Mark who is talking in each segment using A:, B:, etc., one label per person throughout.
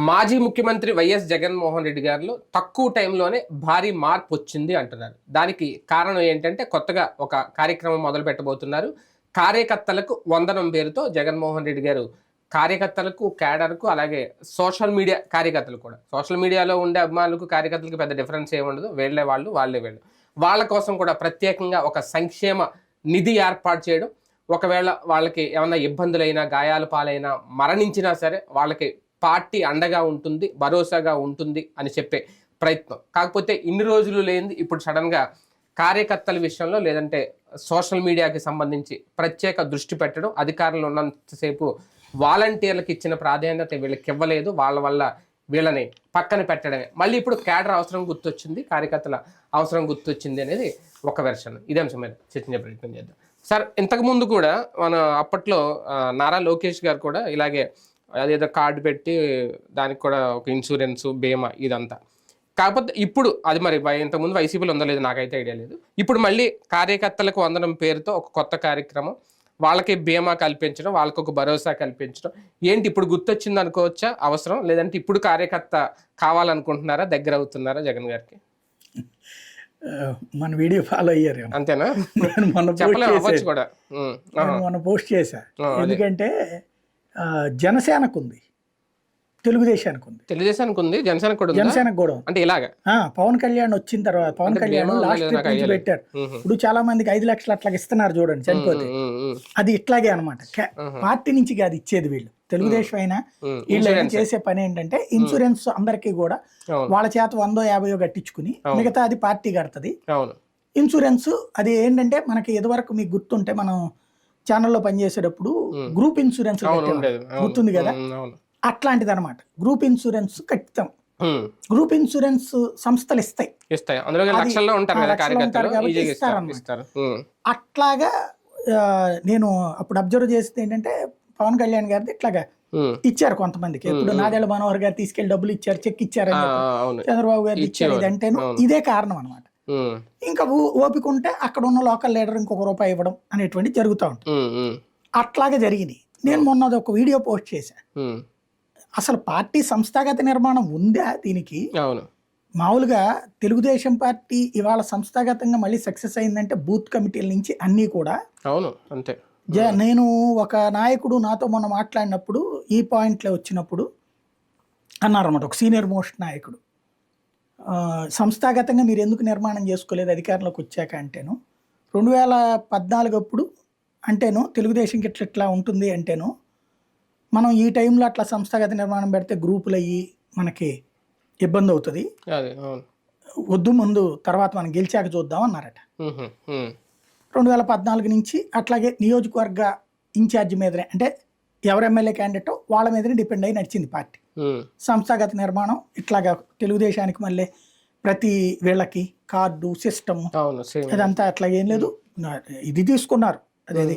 A: మాజీ ముఖ్యమంత్రి వైఎస్ జగన్మోహన్ రెడ్డి గారిలో తక్కువ టైంలోనే భారీ మార్పు వచ్చింది అంటున్నారు. దానికి కారణం ఏంటంటే కొత్తగా ఒక కార్యక్రమం మొదలు పెట్టబోతున్నారు. కార్యకర్తలకు వందనం పేరుతో జగన్మోహన్ రెడ్డి గారు కార్యకర్తలకు, క్యాడర్కు, అలాగే సోషల్ మీడియా కార్యకర్తలు కూడా, సోషల్ మీడియాలో ఉండే అభిమానులకు కార్యకర్తలకు పెద్ద డిఫరెన్స్ ఏముండదు. వీళ్ళే వాళ్ళు, వాళ్ళే వీళ్ళు. వాళ్ళ కోసం కూడా ప్రత్యేకంగా ఒక సంక్షేమ నిధి ఏర్పాటు చేయడం, ఒకవేళ వాళ్ళకి ఏమన్నా ఇబ్బందులైనా, గాయాల పాలైనా, మరణించినా సరే వాళ్ళకి పార్టీ అండగా ఉంటుంది, భరోసాగా ఉంటుంది అని చెప్పే ప్రయత్నం. కాకపోతే ఇన్ని రోజులు లేనిది ఇప్పుడు సడన్గా కార్యకర్తల విషయంలో, లేదంటే సోషల్ మీడియాకి సంబంధించి ప్రత్యేక దృష్టి పెట్టడం, అధికారంలో ఉన్నంతసేపు వాలంటీర్లకు ఇచ్చిన ప్రాధాన్యత వీళ్ళకి ఇవ్వలేదు, వాళ్ళ వల్ల వీళ్ళని పక్కన పెట్టడమే. మళ్ళీ ఇప్పుడు క్యాడర్ అవసరం గుర్తొచ్చింది, కార్యకర్తల అవసరం గుర్తొచ్చింది అనేది ఒక వెర్షన్. ఇదే అంశం మీద చర్చించే ప్రయత్నం చేద్దాం. సార్, ఇంతకుముందు కూడా మన అప్పట్లో నారా లోకేష్ గారు కూడా ఇలాగే అదేదో కార్డు పెట్టి దానికి కూడా ఒక ఇన్సూరెన్స్, బీమా ఇదంతా. కాకపోతే ఇప్పుడు అది మరి ఇంతకుముందు వైసీపీలో ఉందో లేదో నాకైతే ఐడియా లేదు. ఇప్పుడు మళ్ళీ కార్యకర్తలకు వందనం పేరుతో ఒక కొత్త కార్యక్రమం, వాళ్ళకి బీమా కల్పించడం, వాళ్ళకి ఒక భరోసా కల్పించడం. ఏంటి ఇప్పుడు గుర్తొచ్చింది అనుకోవచ్చా అవసరం, లేదంటే ఇప్పుడు కార్యకర్త కావాలనుకుంటున్నారా, దగ్గర అవుతున్నారా జగన్ గారికి?
B: మన వీడియో ఫాలో అయ్యారు
A: అంతేనా?
B: మొన్న పోస్ట్ చేశా. ఎందుకంటే జనసేనకు ఉంది, తెలుగుదేశానికి ఉంది, జనసేనకు కూడా అంటే ఇలాగా పవన్ కళ్యాణ్ వచ్చిన తర్వాత, పవన్ కళ్యాణ్ లాస్ట్ నుంచి పెట్టారు. ఇప్పుడు చాలా మందికి 5 లక్షలు అట్లా ఇస్తున్నారు చూడండి చనిపోతే. అది ఇట్లాగే అనమాట. పార్టీ నుంచి కాదు ఇచ్చేది వీళ్ళు, తెలుగుదేశం అయినా వీళ్ళు చేసే పని ఏంటంటే ఇన్సూరెన్స్ అందరికీ కూడా వాళ్ళ చేత 100-50 కట్టించుకుని మిగతా అది పార్టీ కడుతుంది. ఇన్సూరెన్స్ అది ఏంటంటే మనకి ఇదివరకు మీకు గుర్తుంటే మనం ఛానల్లో పనిచేసేటప్పుడు గ్రూప్ ఇన్సూరెన్స్ గుర్తుంది కదా, అట్లాంటిది అనమాట. గ్రూప్ ఇన్సూరెన్స్ కట్టిస్తాం, గ్రూప్ ఇన్సూరెన్స్ సంస్థలు ఇస్తాయి. అట్లాగా నేను అప్పుడు అబ్జర్వ్ చేస్తే ఏంటంటే పవన్ కళ్యాణ్ గారిది ఇట్లాగా ఇచ్చారు కొంతమందికి. ఇప్పుడు నాదెళ్ల మనోహర్ గారు తీసుకెళ్లి డబ్బులు ఇచ్చారు, చెక్ ఇచ్చారు, చంద్రబాబు గారు ఇచ్చారు. ఇదంటే ఇదే కారణం అనమాట. ఇంకా ఓపిక ఉంటే అక్కడ ఉన్న లోకల్ లీడర్ ఇంకొక రూపాయి ఇవ్వడం అనేటువంటి జరుగుతూ ఉంటుంది. అట్లాగే జరిగింది. నేను మొన్న ఒక వీడియో పోస్ట్ చేశాను. అసలు పార్టీ సంస్థాగత నిర్మాణం ఉందా దీనికి? మామూలుగా తెలుగుదేశం పార్టీ ఇవాళ సంస్థాగతంగా మళ్ళీ సక్సెస్ అయిందంటే బూత్ కమిటీల నుంచి అన్నీ కూడా.
A: అంతే.
B: నేను ఒక నాయకుడు నాతో మొన్న మాట్లాడినప్పుడు ఈ పాయింట్లో వచ్చినప్పుడు అన్నారన్నమాట, ఒక సీనియర్ మోస్ట్ నాయకుడు, సంస్థాగతంగా మీరు ఎందుకు నిర్మాణం చేసుకోలేదు అధికారంలోకి వచ్చాక అంటేను, 2014 అప్పుడు అంటేను తెలుగుదేశంకి ఇట్లా ఉంటుంది అంటేను, మనం ఈ టైంలో అట్లా సంస్థాగత నిర్మాణం పెడితే గ్రూపులు అయ్యి మనకి ఇబ్బంది అవుతుంది, వద్దు ముందు తర్వాత మనం గెలిచాక చూద్దాం అన్నారట. 2014 నుంచి అట్లాగే నియోజకవర్గ ఇన్ఛార్జి మీదనే, అంటే ఎవరు ఎమ్మెల్యే క్యాండిడేటో వాళ్ళ మీదనే డిపెండ్ అయ్యి నడిచింది పార్టీ. సంస్థాగత నిర్మాణం ఇట్లాగా తెలుగుదేశానికి మళ్ళీ ప్రతి వీళ్ళకి కార్డు సిస్టమ్ అదంతా అట్లా ఏం లేదు, ఇది తీసుకున్నారు అదేది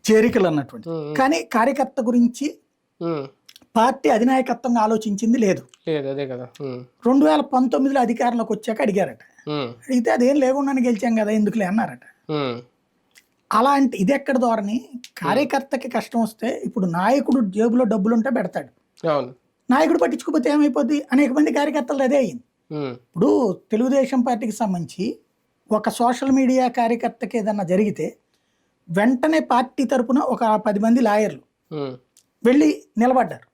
B: చేరికలు అన్నటువంటి. కానీ కార్యకర్త గురించి పార్టీ అధినాయకత్వంగా ఆలోచించింది లేదు. 2019లో అధికారంలోకి వచ్చాక అడిగారట, అడిగితే అదేం లేకుండా గెలిచాం కదా ఎందుకులే అన్నారట. అలాంటి ఇది ఎక్కడ ధోరణి? కార్యకర్తకి కష్టం వస్తే ఇప్పుడు నాయకుడు జేబులో డబ్బులుంటే పెడతాడు, నాయకుడు పట్టించుకోకపోతే ఏమైపోద్ది? అనేక మంది కార్యకర్తలు అదే అయింది. ఇప్పుడు తెలుగుదేశం పార్టీకి సంబంధించి ఒక సోషల్ మీడియా కార్యకర్తకి ఏదన్నా జరిగితే వెంటనే పార్టీ తరపున ఒక 10 మంది లాయర్లు వెళ్ళి నిలబడ్డారు,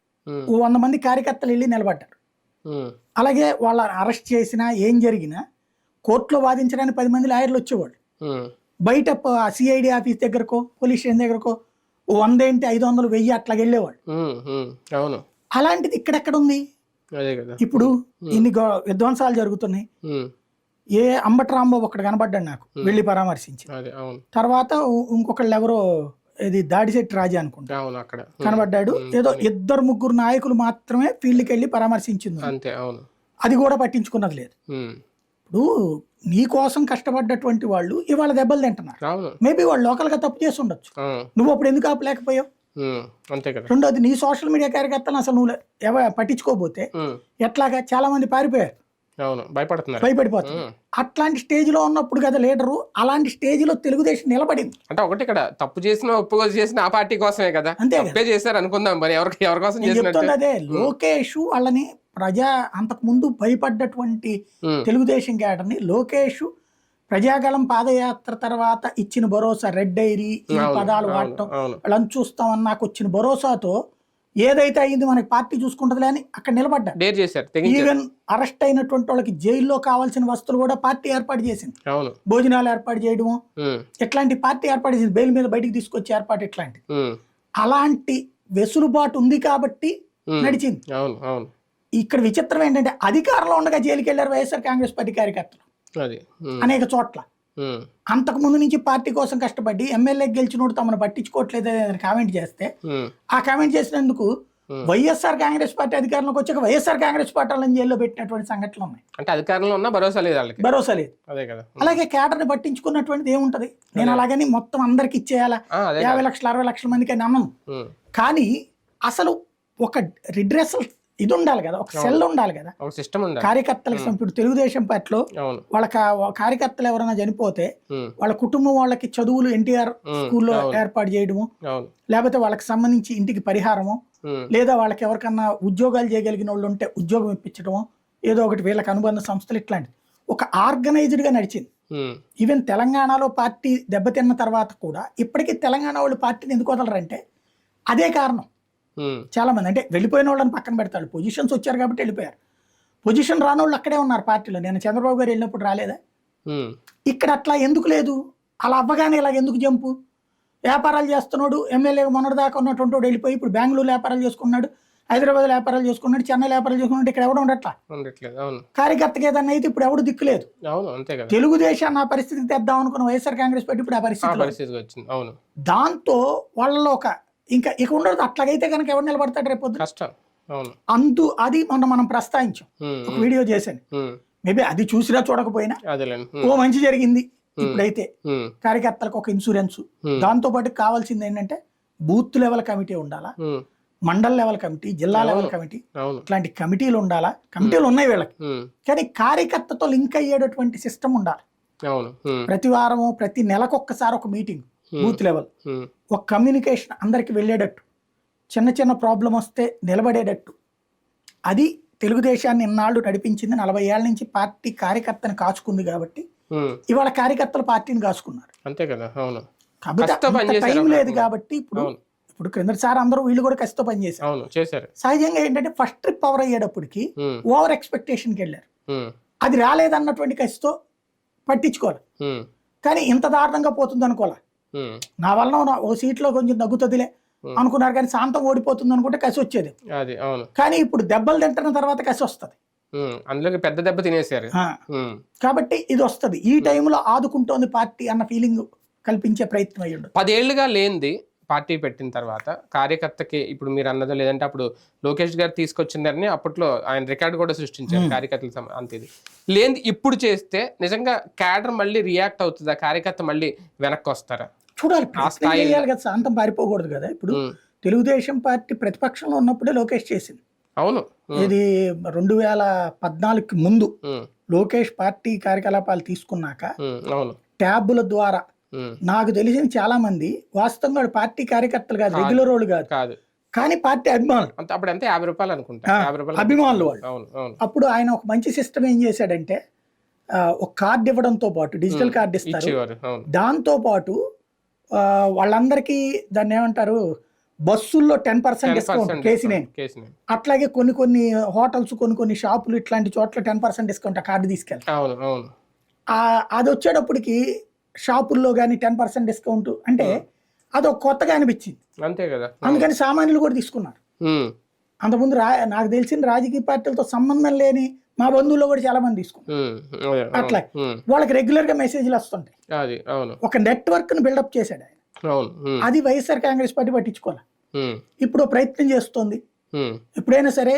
B: 100 మంది కార్యకర్తలు వెళ్ళి నిలబడ్డారు. అలాగే వాళ్ళని అరెస్ట్ చేసినా ఏం జరిగినా కోర్టులో వాదించడానికి 10 మంది లాయర్లు వచ్చేవాళ్ళు. బయట సిఐడి ఆఫీస్ దగ్గరకో పోలీస్ స్టేషన్ దగ్గరకో 100 ఏంటి 500, 1000 అట్లా వెళ్ళేవాళ్ళు. అలాంటిది ఇక్కడెక్కడ ఉంది? ఇప్పుడు ఇన్ని విధ్వంసాలు జరుగుతున్నాయి. ఏ అంబటి రాంబాబు ఒకటి కనబడ్డాడు నాకు, వెళ్ళి పరామర్శించి. తర్వాత ఇంకొకళ్ళు ఎవరో ఇది దాడిశెట్టి రాజా అనుకుంటా కనబడ్డాడు. ఏదో 2-3 నాయకులు మాత్రమే ఫీల్డ్కి వెళ్ళి పరామర్శించింది, అది కూడా పట్టించుకున్నది లేదు. ఇప్పుడు నీ కోసం కష్టపడ్డటువంటి వాళ్ళు ఇవాళ దెబ్బలు తింటున్నారు. మేబీ వాళ్ళు లోకల్గా తప్పు చేసి ఉండొచ్చు, నువ్వు అప్పుడు ఎందుకు ఆపలేకపోయావు? రెండోది, నీ సోషల్ మీడియా కార్యకర్తలు అసలు నువ్వు పట్టించుకోకపోతే ఎట్లాగా? చాలా మంది పారిపోయారు,
A: అవును, భయపడుతున్నారు.
B: భయపడిపోతుంది. అట్లాంటి స్టేజ్ లో ఉన్నప్పుడు కదా లీడరు, అలాంటి స్టేజ్ లో తెలుగుదేశం నిలబడింది.
A: అంటే ఒకటి ఇక్కడ తప్పు చేసిన ఒప్పుకోలు చేసిన ఆ పార్టీ కోసమే కదా,
B: అంతే
A: తప్పే చేశారు అనుకుందాం, మరి ఎవరి కోసం
B: నేను
A: చేసినట్టు.
B: చెప్తుంది అదే, లోకేష్ వాళ్ళని అంతకు ముందు భయపడ్డటువంటి తెలుగుదేశం క్యాడర్ని లోకేష్ ప్రజాగళం పాదయాత్ర తర్వాత ఇచ్చిన భరోసా, రెడ్ డైరీ ఈ పదాలు వాడటం, వాళ్ళని చూస్తామని నాకు వచ్చిన భరోసాతో ఏదైతే అయింది మనకి పార్టీ చూసుకుంటదిలే అని అక్కడ నిలబడ్డా. ఈవెన్ అరెస్ట్ అయినటువంటి వాళ్ళకి జైల్లో కావాల్సిన వస్తువులు కూడా పార్టీ ఏర్పాటు చేసింది, భోజనాలు ఏర్పాటు చేయడము, ఇట్లాంటి పార్టీ ఏర్పాటు చేసింది, బెయిల్ మీద బయటికి తీసుకొచ్చే ఏర్పాటు ఇట్లాంటి. అలాంటి వెసులుబాటు ఉంది కాబట్టి నడిచింది. ఇక్కడ విచిత్రం ఏంటంటే అధికారంలో ఉండగా జైలుకి వెళ్ళారు వైఎస్ఆర్ కాంగ్రెస్ పార్టీ కార్యకర్తలు అనేక చోట్ల. అంతకు ముందు నుంచి పార్టీ కోసం కష్టపడి ఎమ్మెల్యే గెలిచినోడు తమను పట్టించుకోవట్లేదు కామెంట్ చేస్తే, ఆ కామెంట్ చేసినందుకు వైఎస్ఆర్ కాంగ్రెస్ పార్టీ అధికారంలోకి వచ్చాక వైఎస్ఆర్ కాంగ్రెస్ పార్టీ వాళ్ళని జైల్లో పెట్టినటువంటి సంఘటనలు ఉన్నాయి.
A: అంటే అధికారంలో ఉన్న భరోసా లేదు.
B: అలాగే కేడర్ని పట్టించుకున్నటువంటిది ఏముంటది, నేను అలాగని మొత్తం అందరికి ఇచ్చేయాలా 50 లక్షలు 60 లక్షల మందికి అని అన్నాను. కానీ అసలు ఒక రిడ్రెసల్ ఇది ఉండాలి కదా, ఒక సెల్ ఉండాలి కదా కార్యకర్తలకు. ఇప్పుడు తెలుగుదేశం పార్టీలో వాళ్ళ కార్యకర్తలు ఎవరైనా చనిపోతే వాళ్ళ కుటుంబం వాళ్ళకి చదువులు ఎన్టీఆర్ స్కూల్లో ఏర్పాటు చేయడము, లేకపోతే వాళ్ళకి సంబంధించి ఇంటికి పరిహారము, లేదా వాళ్ళకి ఎవరికన్నా ఉద్యోగాలు చేయగలిగిన వాళ్ళు ఉంటే ఉద్యోగం ఇప్పించడము, ఏదో ఒకటి వీళ్ళకి అనుబంధ సంస్థలు, ఇట్లాంటివి ఒక ఆర్గనైజ్డ్ గా నడిచింది. ఈవెన్ తెలంగాణలో పార్టీ దెబ్బతిన్న తర్వాత కూడా ఇప్పటికీ తెలంగాణ వాళ్ళు పార్టీని ఎందుకు వదలరంటే అదే కారణం. చాలా మంది అంటే వెళ్ళిపోయిన వాళ్ళని పక్కన పెడతాడు, పొజిషన్స్ వచ్చారు కాబట్టి వెళ్ళిపోయారు. పొజిషన్ రాని వాళ్ళు అక్కడే ఉన్నారు పార్టీలో. నేను చంద్రబాబు గారు వెళ్ళినప్పుడు రాలేదా? ఇక్కడ అట్లా ఎందుకు లేదు? అలా అవ్వగానే ఇలాగ ఎందుకు జంపు? వ్యాపారాలు చేస్తున్నాడు, ఎమ్మెల్యే మొన్నటిదాకా ఉన్నటువంటి వాడు వెళ్ళిపోయి ఇప్పుడు బెంగళూరు వ్యాపారాలు చేసుకున్నాడు, హైదరాబాద్ వ్యాపారాలు చేసుకున్నాడు, చెన్నై వ్యాపారాలు చేసుకున్నాడు, ఇక్కడ ఎవడు ఉండట్లా. కార్యకర్తకి ఏదన్నా అయితే ఇప్పుడు ఎవడు దిక్కులేదు. తెలుగుదేశాన్ని ఆ పరిస్థితికి తెద్దాం అనుకున్న వైఎస్ఆర్ కాంగ్రెస్ పార్టీ ఇప్పుడు ఆ పరిస్థితి వచ్చింది. దాంతో వాళ్ళలో ఒక ఇంకా ఇక ఉండదు. అట్లాగైతే కనుక ఎవరు నిలబడతాడు రేపు అందు అది మొన్న మనం ప్రస్తావించాం, ఒక వీడియో చేశాను. మేబీ అది చూసినా చూడకపోయినా ఓ మంచి జరిగింది. ఇప్పుడైతే కార్యకర్తలకు ఒక ఇన్సూరెన్స్, దాంతో పాటు కావాల్సింది ఏంటంటే బూత్ లెవెల్ కమిటీ ఉండాలా, మండల్ లెవెల్ కమిటీ, జిల్లా లెవెల్ కమిటీ, ఇట్లాంటి కమిటీలు ఉండాలా. కమిటీలు ఉన్నాయి వీళ్ళకి, కానీ కార్యకర్తతో లింక్ అయ్యేటటువంటి సిస్టమ్ ఉండాలి. ప్రతి వారము ప్రతి నెలకొక్కసారి ఒక మీటింగ్, బూత్ లెవెల్, ఒక కమ్యూనికేషన్ అందరికి వెళ్ళేటట్టు, చిన్న చిన్న ప్రాబ్లం వస్తే నిలబడేటట్టు. అది తెలుగుదేశాన్ని ఇన్నాళ్ళు నడిపించింది. 40 ఏళ్ల నుంచి పార్టీ కార్యకర్తను కాచుకుంది కాబట్టి ఇవాళ కార్యకర్తలు పార్టీని కాచుకున్నారు.
A: అంతే కదా.
B: కాబట్టి టైం లేదు కాబట్టి ఇప్పుడు క్రిందసారి అందరూ వీళ్ళు కూడా కసితో పనిచేశారు. సహజంగా ఏంటంటే ఫస్ట్ ట్రిప్ పవర్ అయ్యేటప్పటికి ఓవర్ ఎక్స్పెక్టేషన్కి వెళ్ళారు. అది రాలేదన్నటువంటి కసితో పట్టించుకోవాలి, కానీ ఇంత దారుణంగా పోతుంది అనుకోలే. నా వలన ఓ సీట్లో కొంచెం తగ్గుతుందిలే అనుకున్నారు, కానీ శాంతం ఓడిపోతుంది అనుకుంటే కసి వచ్చేది. కానీ ఇప్పుడు దెబ్బలు తింటున్న తర్వాత కసి వస్తుంది,
A: అందులోకి పెద్ద దెబ్బ తినేసారు
B: కాబట్టి ఇది వస్తుంది. ఈ టైంలో ఆదుకుంటోంది పార్టీ అన్న ఫీలింగ్ కల్పించే ప్రయత్నం అయ్యిండు.
A: 10 ఏళ్లుగా లేనిది పార్టీ పెట్టిన తర్వాత కార్యకర్తకి, ఇప్పుడు మీరు అన్నదో లేదంటే అప్పుడు లోకేష్ గారు తీసుకొచ్చిందని అప్పట్లో ఆయన రికార్డు కూడా సృష్టించారు కార్యకర్తలు. అంతే ఇది లేని ఇప్పుడు చేస్తే నిజంగా క్యాడర్ మళ్ళీ రియాక్ట్ అవుతుందా? కార్యకర్త మళ్ళీ వెనక్కి వస్తారా?
B: చూడాలి. కదా, శాంతం పారిపోకూడదు కదా. ఇప్పుడు తెలుగుదేశం పార్టీ ప్రతిపక్షంలో ఉన్నప్పుడే లోకేష్ చేసింది.
A: అవును,
B: ఇది 2014కి ముందు లోకేష్ పార్టీ కార్యకలాపాలు తీసుకున్నాక ట్యాబుల ద్వారా నాకు తెలిసిన చాలా మంది వాస్తవంగా పార్టీ కార్యకర్తలు కాదు, రెగ్యులర్ వాళ్ళు కాదు, కానీ పార్టీ అభిమానులు.
A: అప్పుడు అంతే 50 రూపాయలు అనుకుంటా,
B: అభిమానులు వాళ్ళు. అప్పుడు ఆయన ఒక మంచి సిస్టమ్ ఏం చేశాడంటే, ఒక కార్డు ఇవ్వడంతో పాటు డిజిటల్ కార్డు ఇస్తారు, దాంతో పాటు వాళ్ళందరికీ దాన్ని ఏమంటారు, బస్సుల్లో 10% డిస్కౌంట్, కేసీనేని. అట్లాగే కొన్ని హోటల్స్, కొన్ని షాపులు, ఇట్లాంటి చోట్ల 10% డిస్కౌంట్ ఆ కార్డు తీసుకెళ్తారు. అది వచ్చేటప్పటికి షాపుల్లో కానీ 10% డిస్కౌంట్ అంటే అదొక కొత్తగా అనిపించింది.
A: అంతే కదా,
B: అందుకని సామాన్యులు కూడా తీసుకున్నారు. అంతకుముందు నాకు తెలిసిన రాజకీయ పార్టీలతో సంబంధం లేని మా బంధువుల్లో కూడా చాలా మంది తీసుకున్నారు. అట్లా వాళ్ళకి రెగ్యులర్ గా మెసేజ్లు వస్తుంటాయి. ఒక నెట్వర్క్ ను బిల్డప్ చేశాడు ఆయన. అది వైఎస్ఆర్ కాంగ్రెస్ పార్టీ పట్టించుకోవాలి. ఇప్పుడు ప్రయత్నం చేస్తోంది. ఎప్పుడైనా సరే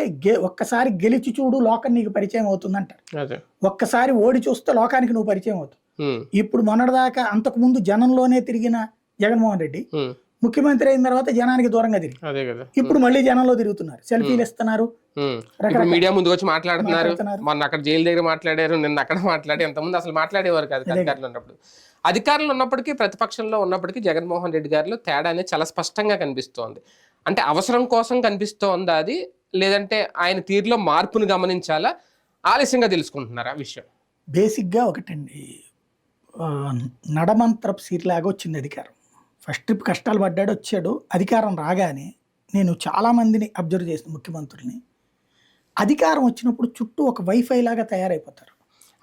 B: ఒక్కసారి గెలిచి చూడు, లోకం నీకు పరిచయం అవుతుంది అంటారు. ఒక్కసారి ఓడి చూస్తే లోకానికి నువ్వు పరిచయం అవుతావు. ఇప్పుడు మొన్నటిదాకా అంతకు ముందు జనంలోనే తిరిగిన జగన్మోహన్ రెడ్డి ముఖ్యమంత్రి అయిన తర్వాత జనానికి దూరంగా తిరిగి
A: అదే కదా.
B: ఇప్పుడు మళ్ళీ జనంలో తిరుగుతున్నారు, సెల్ఫీలు ఇస్తున్నారు,
A: ఇప్పుడు మీడియా ముందుకు వచ్చి మాట్లాడుతున్నారు.
B: మాట్లాడుతున్నారు.
A: మొన్న అక్కడ జైలు దగ్గర మాట్లాడారు, నిన్న అక్కడ మాట్లాడి, ఎంతమంది అసలు మాట్లాడేవారు కాదు అధికారులు ఉన్నప్పుడు. అధికారులు ఉన్నప్పటికీ ప్రతిపక్షంలో ఉన్నప్పటికీ జగన్మోహన్ రెడ్డి గారిలో తేడా అనేది చాలా స్పష్టంగా కనిపిస్తోంది. అంటే అవసరం కోసం కనిపిస్తోందా అది, లేదంటే ఆయన తీరులో మార్పును గమనించాలా, ఆలస్యంగా తెలుసుకుంటున్నారా ఆ విషయం?
B: బేసిక్గా ఒకటండి, నడమంత్రపు సీట్లాగా వచ్చింది అధికారం. ఫస్ట్ ట్రిప్ కష్టాలు పడ్డాడు, వచ్చాడు. అధికారం రాగానే నేను చాలామందిని అబ్జర్వ్ చేసిన ముఖ్యమంత్రుల్ని, అధికారం వచ్చినప్పుడు చుట్టూ ఒక వైఫై లాగా తయారైపోతారు.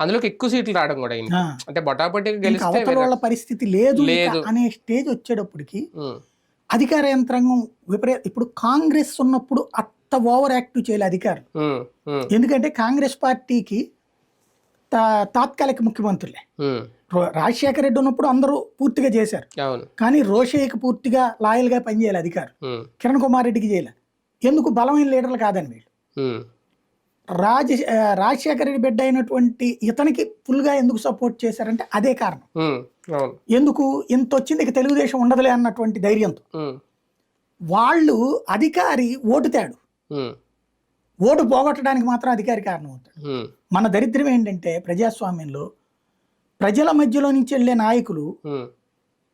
A: అందులోకి ఎక్కువ సీట్లు రావడం కూడా అయింది. అంటే బొటాబొటిగా గెలిస్తే
B: అవతల వాళ్ళ పరిస్థితి లేదు అనే స్టేజ్ వచ్చేటప్పటికి అధికార యంత్రాంగం ఇప్పుడు కాంగ్రెస్ ఉన్నప్పుడు అంత ఓవర్ యాక్టివ్ చేయాలి అధికారులు. ఎందుకంటే కాంగ్రెస్ పార్టీకి తాత్కాలిక ముఖ్యమంత్రులే. రాజశేఖర రెడ్డి ఉన్నప్పుడు అందరూ పూర్తిగా చేశారు, కానీ రోషయ్యకి పూర్తిగా లాయల్ గా పనిచేయాలి అధికారులు. కిరణ్ కుమార్ రెడ్డికి చేయాలి. ఎందుకు? బలమైన లీడర్లు కాదని వీళ్ళు. రాజశేఖర రెడ్డి బిడ్డ అయినటువంటి ఇతనికి ఫుల్ గా ఎందుకు సపోర్ట్ చేశారంటే అదే కారణం. ఎందుకు ఇంత వచ్చింది ఇక తెలుగుదేశం ఉండదులే అన్నటువంటి ధైర్యంతో. వాళ్ళు అధికారి ఓటు తేడు, ఓటు పోగొట్టడానికి మాత్రం అధికారి కారణం అవుతాడు. మన దరిద్రం ఏంటంటే ప్రజాస్వామ్యంలో ప్రజల మధ్యలో నుంచి వెళ్ళే నాయకులు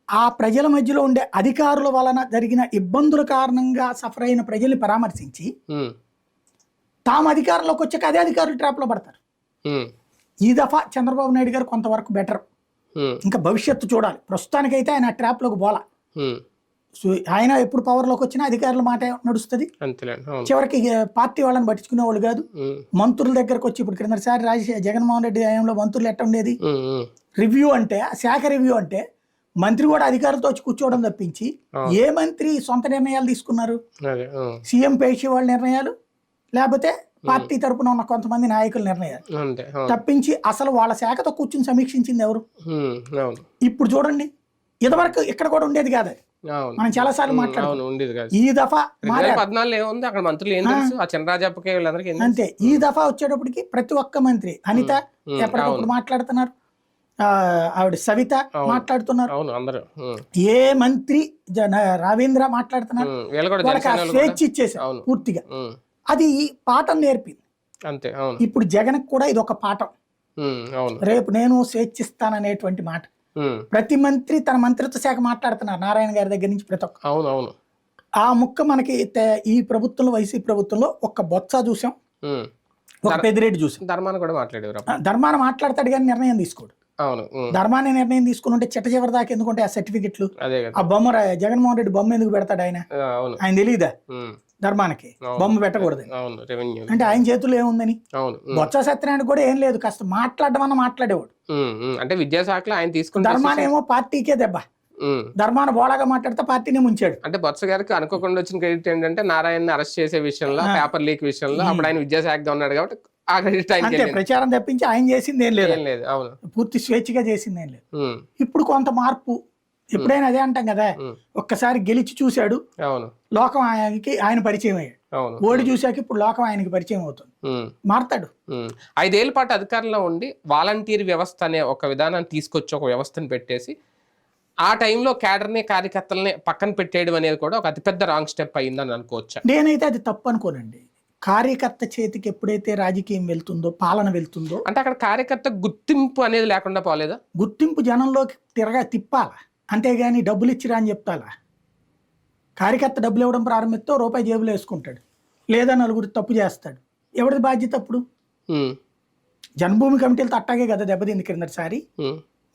B: ఆ ప్రజల మధ్యలో ఉండే అధికారుల వలన జరిగిన ఇబ్బందుల కారణంగా సఫర్ అయిన ప్రజల్ని పరామర్శించి తాము అధికారంలోకి వచ్చాక అదే అధికారులు ట్రాప్ లో పడతారు. ఈ దఫా చంద్రబాబు నాయుడు గారు కొంతవరకు బెటర్, ఇంకా భవిష్యత్తు చూడాలి. ప్రస్తుతానికైతే ఆయన ట్రాప్ లోకి పోలా. సో ఆయన ఎప్పుడు పవర్ లోకి వచ్చినా అధికారుల మాట నడుస్తుంది. చివరికి పార్టీ వాళ్ళని పట్టించుకునే వాళ్ళు కాదు. మంత్రుల దగ్గరకు వచ్చి ఇప్పుడు క్రిందసారి జగన్మోహన్ రెడ్డి హయాంలో మంత్రులు ఎట్ట ఉండేది, రివ్యూ అంటే శాఖ రివ్యూ అంటే మంత్రి కూడా అధికారులతో వచ్చి కూర్చోవడం తప్పించి ఏ మంత్రి సొంత నిర్ణయాలు తీసుకున్నారు? సీఎం పేషి వాళ్ళ నిర్ణయాలు, లేకపోతే పార్టీ తరపున ఉన్న కొంతమంది నాయకుల నిర్ణయాలు తప్పించి అసలు వాళ్ళ శాఖతో కూర్చుని సమీక్షించింది ఎవరు? ఇప్పుడు చూడండి, ఇదివరకు ఇక్కడ కూడా ఉండేది కాదు. మనం చాలా సార్లు మాట్లాడుకున్నాం. ఈ దఫా అంతే. ఈ దఫా వచ్చేటప్పటికి ప్రతి ఒక్క మంత్రి, అనిత ఎప్పటికప్పుడు మాట్లాడుతున్నారు, ఆవిడ సవిత మాట్లాడుతున్నారు, ఏ మంత్రి రవీంద్ర మాట్లాడుతున్నారు. వాళ్ళకి ఆ స్వేచ్ఛ ఇచ్చేసారు పూర్తిగా. అది పాఠం నేర్పింది.
A: అంతే.
B: ఇప్పుడు జగన్ కూడా ఇది ఒక పాఠం. రేపు నేను స్వేచ్ఛిస్తాననేటువంటి మాట ప్రతి మంత్రి తన మంత్రిత్వ శాఖ మాట్లాడుతున్నారు, నారాయణ గారి దగ్గర నుంచి ప్రతి ఒక్క. ఆ ముక్క మనకి ఈ ప్రభుత్వంలో, వైసీపీ ప్రభుత్వంలో ఒక్క బొత్స చూసాం, ఒక పెద్దిరెడ్డి చూసాం. ధర్మాన మాట్లాడతాడు కానీ నిర్ణయం తీసుకోడు. ధర్మాన్ని నిర్ణయం తీసుకుని ఉంటే చిట్ట చివరి దాకా ఎందుకుంటే ఆ సర్టిఫికెట్లు, ఆ బొమ్మ జగన్మోహన్ రెడ్డి బొమ్మ ఎందుకు పెడతాడు? ఆయన తెలియదా ధర్మానికి బొమ్మ పెట్టకూడదు అంటే? ఆయన చేతుల్లో ఏముందని. బొత్స సత్యనారాయణ కూడా ఏం లేదు, కాస్త మాట్లాడడం అన్న మాట్లాడేవాడు.
A: అంటే విద్యాశాఖలో ఆయన తీసుకున్న
B: ధర్మానేమో పార్టీకే దెబ్బ, ధర్మాన బోళాగా మాట్లాడితే పార్టీని ముంచాడు.
A: అంటే బొత్స గారికి అనుకోకుండా వచ్చిన క్రెడిట్ ఏంటంటే నారాయణ అరెస్ట్ చేసే విషయంలో, పేపర్ లీక్ విషయంలో అప్పుడు ఆయన విద్యాశాఖగా ఉన్నాడు కాబట్టి ఆ క్రెడిట్
B: అంటే ప్రచారం తప్పించి ఆయన చేసింది ఏం లేదు, పూర్తి స్వేచ్ఛగా చేసింది ఏం లేదు. ఇప్పుడు కొంత మార్పు. ఎప్పుడైనా అదే అంటాం కదా, ఒక్కసారి గెలిచి చూశాడు, లోకం ఆయన పరిచయం అయ్యాడు. ఓడి చూశాక ఇప్పుడు లోకం ఆయనకి పరిచయం అవుతుంది, మారతాడు.
A: 5 ఏళ్ల పాటు అధికారంలో ఉండి వాలంటీర్ వ్యవస్థ అనే ఒక విధానాన్ని తీసుకొచ్చి ఒక వ్యవస్థను పెట్టేసి ఆ టైంలో క్యాడర్ని, కార్యకర్తలని పక్కన పెట్టేయడం అనేది కూడా ఒక అతిపెద్ద రాంగ్ స్టెప్ అయ్యిందని అనుకోవచ్చా?
B: నేనైతే అది తప్పు అనుకోనండి. కార్యకర్త చేతికి ఎప్పుడైతే రాజకీయం వెళ్తుందో, పాలన వెళ్తుందో,
A: అంటే అక్కడ కార్యకర్త గుర్తింపు అనేది లేకుండా పోలేదా?
B: గుర్తింపు జనంలోకి తిప్పాలా, అంతేగాని డబ్బులు ఇచ్చిరా అని చెప్తాలా? కార్యకర్త డబ్బులు ఇవ్వడం ప్రారంభిస్తే రూపాయి జేబులో వేసుకుంటాడు, లేదా నలుగురు తప్పు చేస్తాడు. ఎవరిది బాధ్యత అప్పుడు? జన్మభూమి కమిటీలతో అట్టాగే కదా దెబ్బతింది క్రిందటిసారి.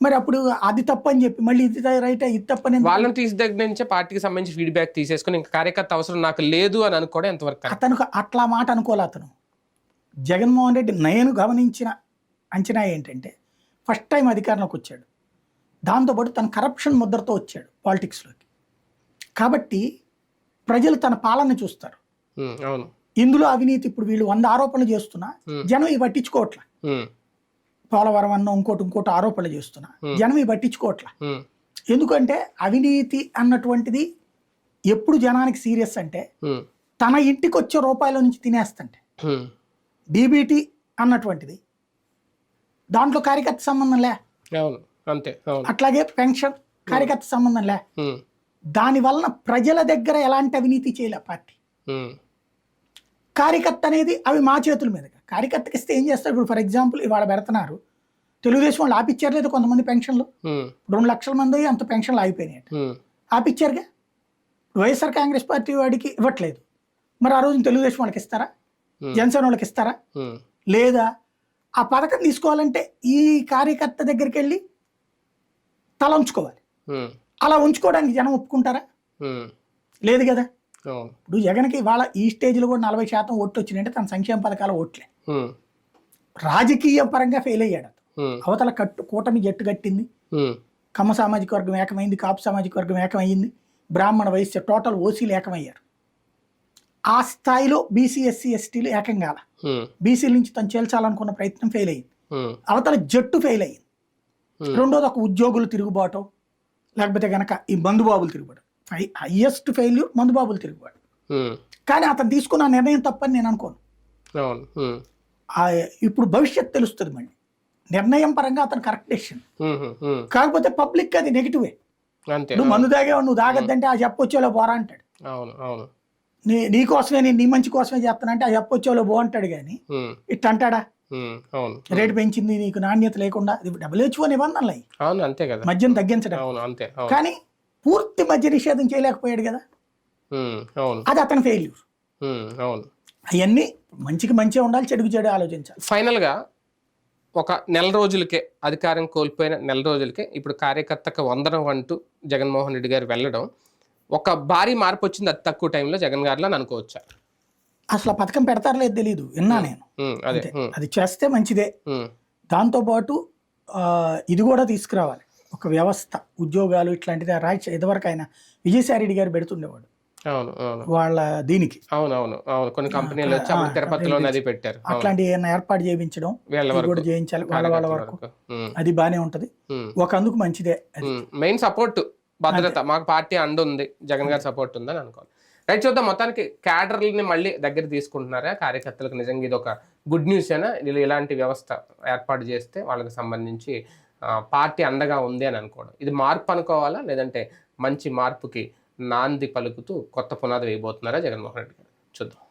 B: మరి అప్పుడు అది తప్పు అని చెప్పి మళ్ళీ ఇది రైట్, ఇది తప్పని
A: వాళ్ళని తీసి దగ్గర నుంచి పార్టీకి సంబంధించి ఫీడ్బ్యాక్ తీసేసుకుని ఇంకా కార్యకర్త అవసరం నాకు లేదు అని అనుకోవడం ఎంతవరకు?
B: అతను అట్లా మాట అనుకోలే. అతను జగన్మోహన్ రెడ్డి నేను గమనించిన అంచనా ఏంటంటే, ఫస్ట్ టైం అధికారంలోకి వచ్చాడు, దాంతోపాటు తన కరప్షన్ ముద్రతో వచ్చాడు పాలిటిక్స్లోకి. కాబట్టి ప్రజలు తన పాలన చూస్తారు. ఇందులో అవినీతి, ఇప్పుడు వీళ్ళు 100 ఆరోపణలు చేస్తున్నా జనం ఇవి పట్టించుకోవట్లా. పోలవరం అన్న ఇంకోటి ఆరోపణలు చేస్తున్నా జనం ఇవి పట్టించుకోవట్లా. ఎందుకంటే అవినీతి అన్నటువంటిది ఎప్పుడు జనానికి సీరియస్ అంటే, తన ఇంటికి వచ్చే రూపాయల నుంచి తినేస్తంటే. డీబీటీ అన్నటువంటిది దాంట్లో కార్యకర్త సంబంధం లే, అట్లాగే పెన్షన్ కార్యకర్త సంబంధం లే. దాని వలన ప్రజల దగ్గర ఎలాంటి అవినీతి చేయలే పార్టీ. కార్యకర్త అనేది అవి మా చేతుల మీదుగా. కార్యకర్తకి ఇస్తే ఏం చేస్తారు? ఇప్పుడు ఫర్ ఎగ్జాంపుల్ ఇవాళ పెడుతున్నారు, తెలుగుదేశం వాళ్ళు ఆపిచ్చారు లేదు కొంతమంది పెన్షన్లు, 2 లక్షల మంది అంత పెన్షన్లు ఆగిపోయినాయి, ఆపిచ్చారుగా. వైఎస్ఆర్ కాంగ్రెస్ పార్టీ వాడికి ఇవ్వట్లేదు, మరి ఆ రోజు తెలుగుదేశం వాళ్ళకి ఇస్తారా? జనసేన వాళ్ళకి ఇస్తారా? లేదా ఆ పథకం తీసుకోవాలంటే ఈ కార్యకర్త దగ్గరికి వెళ్ళి తల ఉంచుకోవాలి. అలా ఉంచుకోవడానికి జనం ఒప్పుకుంటారా? లేదు కదా. ఇప్పుడు జగన్కి వాళ్ళ ఈ స్టేజ్లో కూడా 40% ఓట్లు వచ్చినాయంటే తన సంక్షేమ పథకాల ఓట్లే. రాజకీయ పరంగా ఫెయిల్ అయ్యాడు. అవతల కూటమి జట్టు కట్టింది, కమ్మ సామాజిక వర్గం ఏకమైంది, కాపు సామాజిక వర్గం ఏకమైంది, బ్రాహ్మణ వైశ్య టోటల్ ఓసీలు ఏకమయ్యారు. ఆ స్థాయిలో బీసీ ఎస్సీ ఎస్టీలు ఏకం కాల. బీసీల నుంచి తను చేల్చాలనుకున్న ప్రయత్నం ఫెయిల్ అయ్యింది. అవతల జట్టు ఫెయిల్ అయ్యింది. రెండోది ఒక ఉద్యోగులు తిరుగుబాటు, లేకపోతే కనుక ఈ మందుబాబులు తిరుగుబాటు. హైయెస్ట్ ఫెయిల్యూర్ మందుబాబులు తిరుగుబాటు. కానీ అతను తీసుకున్న నిర్ణయం తప్పని నేను అనుకోను. ఇప్పుడు భవిష్యత్ తెలుస్తుంది మళ్ళీ. నిర్ణయం పరంగా అతను కరెక్ట్ డెసిషన్, కాకపోతే పబ్లిక్ అది నెగిటివే. నువ్వు మందు తాగేవా, నువ్వు తాగద్దంటే ఆ చెప్పొచ్చేలో పోరా అంటాడు. నీ కోసమే, నేను నీ మంచి కోసమే చేస్తానంటే ఆ చెప్పొచ్చేలో బో అంటాడు. కానీ ఇట్ అంటాడా? రేటు పెంచింది నీకు నాణ్యత లేకుండా, WHO నిబంధనలు అయ్యి మద్యం తగ్గించడం, కానీ పూర్తి మద్య నిషేధం చేయలేకపోయాడు కదా. అది అతని ఫెయిల్యూర్. అవన్నీ మంచికి మంచిగా ఉండాలి, చెడుకు చెడు ఆలోచించాలి.
A: ఫైనల్ గా ఒక నెల రోజులకే, అధికారం కోల్పోయిన నెల రోజులకే ఇప్పుడు కార్యకర్తకు వందనం అంటూ జగన్మోహన్ రెడ్డి గారు వెళ్ళడం ఒక భారీ మార్పు వచ్చింది అతి తక్కువ టైంలో జగన్ గారిలో అని అనుకోవచ్చా?
B: అసలు ఆ పథకం పెడతారు లేదు తెలీదు, విన్నా నేను. అది చేస్తే మంచిదే. దాంతోపాటు ఇది కూడా తీసుకురావాలి, ఒక వ్యవస్థ, ఉద్యోగాలు ఇట్లాంటిది. ఇదివరకు ఆయన విజయసాయి రెడ్డి గారు పెడుతుండేవాడు వాళ్ళ దీనికి.
A: కొన్ని కంపెనీలు తిరుపతిలో పెట్టారు.
B: అట్లాంటి ఏమైనా ఏర్పాటు చేయించడం కూడా చేయించాలి వాళ్ళ వరకు. అది బానే ఉంటది, ఒక అందుకు మంచిదే.
A: మెయిన్ సపోర్ట్, భద్రత, మాకు పార్టీ అండ ఉంది, జగన్ గారి సపోర్ట్ ఉందని అనుకోవాలి. రైట్, చూద్దాం. మొత్తానికి క్యాడర్లని మళ్ళీ దగ్గర తీసుకుంటున్నారా కార్యకర్తలకు? నిజంగా ఇది ఒక గుడ్ న్యూస్ అయినా, ఇలాంటి వ్యవస్థ ఏర్పాటు చేస్తే వాళ్ళకి సంబంధించి పార్టీ అండగా ఉంది అని అనుకోవడం, ఇది మార్పు అనుకోవాలా, లేదంటే మంచి మార్పుకి నాంది పలుకుతూ కొత్త పునాది వేయబోతున్నారా జగన్మోహన్ రెడ్డి గారు? చూద్దాం.